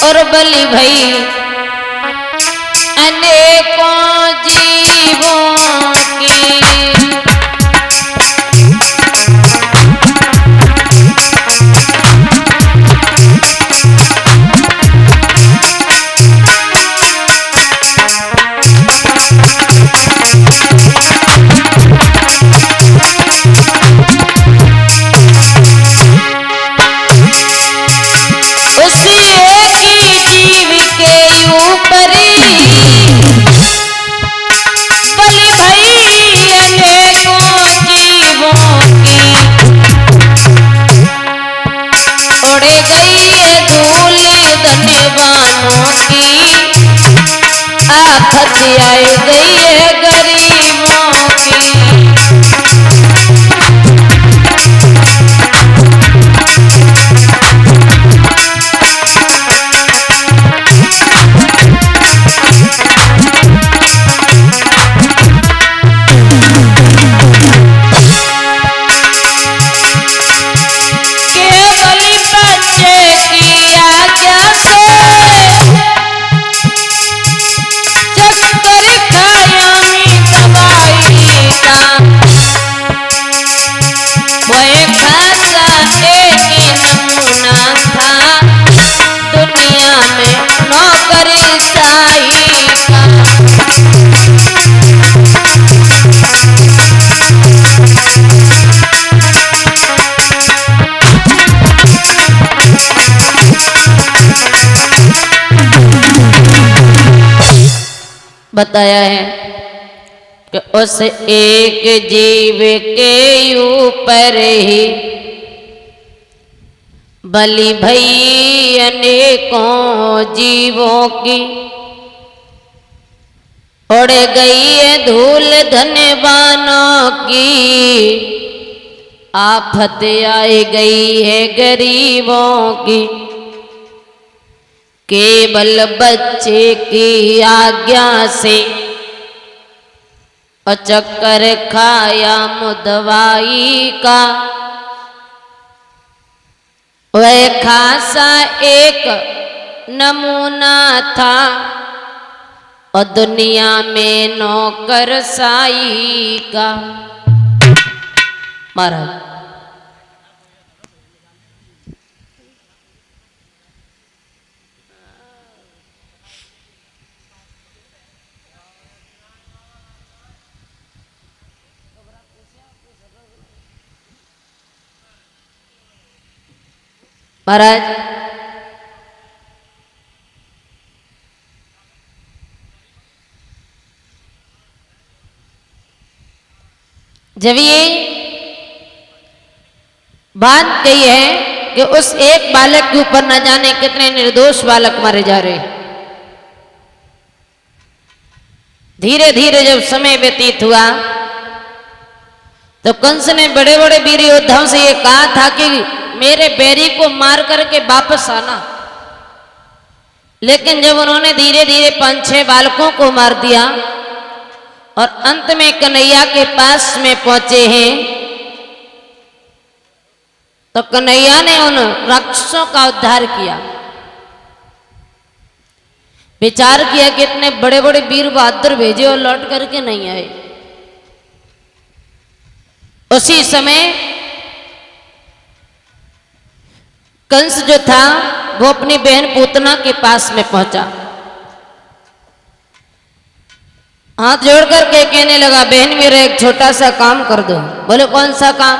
और बलि भई अनेकों जीवों की। उड़े गई है धूल धनवानों की, आफत आई गई है गरीबों की। बताया है कि उस एक जीव के ऊपर ही बलि भई अनेकों जीवों की। उड़ गई है धूल धनवानों की, आफत आई गई है गरीबों की। केवल बच्चे की आज्ञा से चक्कर खाया मुदवाई का, वह खासा एक नमूना था और दुनिया में नौकरशाही का। महाराज महाराज जब ये बात कही है कि उस एक बालक के ऊपर न जाने कितने निर्दोष बालक मारे जा रहे, धीरे धीरे जब समय व्यतीत हुआ तो कंस ने बड़े बड़े वीर योद्धाओं से ये कहा था कि मेरे बैरी को मार करके वापस आना। लेकिन जब उन्होंने धीरे धीरे 5-6 बालकों को मार दिया और अंत में कन्हैया के पास में पहुंचे हैं, तो कन्हैया ने उन राक्षसों का उद्धार किया। विचार किया कि इतने बड़े बड़े वीर बहादुर भेजे और लौट करके नहीं आए। उसी समय कंस जो था वो अपनी बहन पूतना के पास में पहुंचा, हाथ जोड़ करके कहने लगा, बहन मेरा एक छोटा सा काम कर दो। बोले कौन सा काम?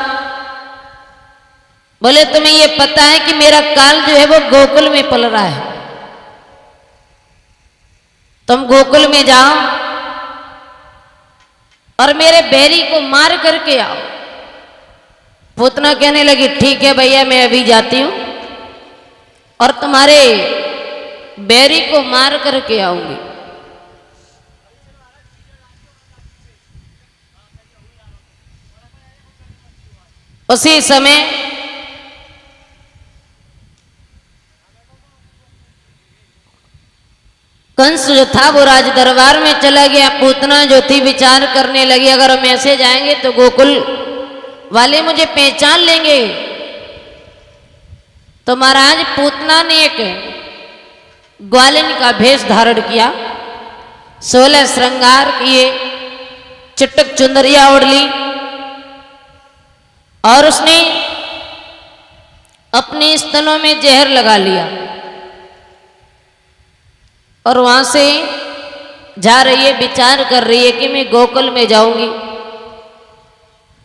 बोले तुम्हें ये पता है कि मेरा काल जो है वो गोकुल में पल रहा है, तुम गोकुल में जाओ और मेरे बैरी को मार करके आओ। पूतना कहने लगी ठीक है भैया, मैं अभी जाती हूं और तुम्हारे बैरी को मार करके आऊंगी। उसी समय कंस जो था वो राज दरबार में चला गया। पूतना जो थी विचार करने लगी, अगर हम ऐसे जाएंगे तो गोकुल वाले मुझे पहचान लेंगे। तो महाराज पूतना ने एक ग्वालिन का भेष धारण किया, 16 श्रृंगार किए, चटक चुंदरिया ओढ़ ली और उसने अपने स्तनों में जहर लगा लिया और वहां से जा रही है, विचार कर रही है कि मैं गोकुल में जाऊंगी,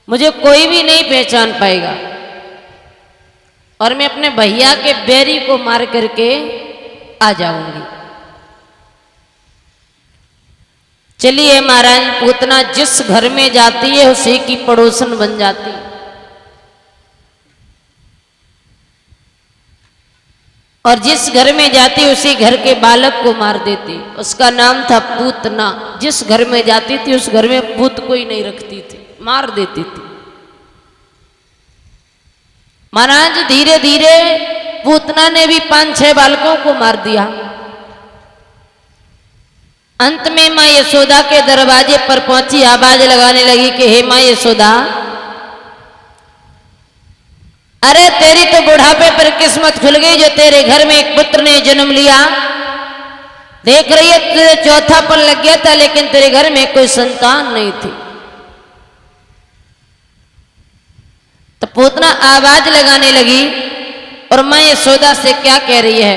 मुझे कोई भी नहीं पहचान पाएगा और मैं अपने भैया के बैरी को मार करके आ जाऊंगी। चलिए महाराज, पूतना जिस घर में जाती है उसी की पड़ोसन बन जाती है और जिस घर में जाती उसी घर के बालक को मार देती। उसका नाम था पूतना। जिस घर में जाती थी उस घर में पूत कोई नहीं रखती थी, मार देती थी। महाराज धीरे धीरे पूतना ने भी 5-6 बालकों को मार दिया। अंत में मां यशोदा के दरवाजे पर पहुंची, आवाज लगाने लगी कि हे मां यशोदा, अरे तेरी तो बुढ़ापे पर किस्मत खुल गई जो तेरे घर में एक पुत्र ने जन्म लिया। देख रही है तुझे चौथापन लग गया था लेकिन तेरे घर में कोई संतान नहीं थी। तो पूतना आवाज लगाने लगी और मां यशोदा से क्या कह रही है,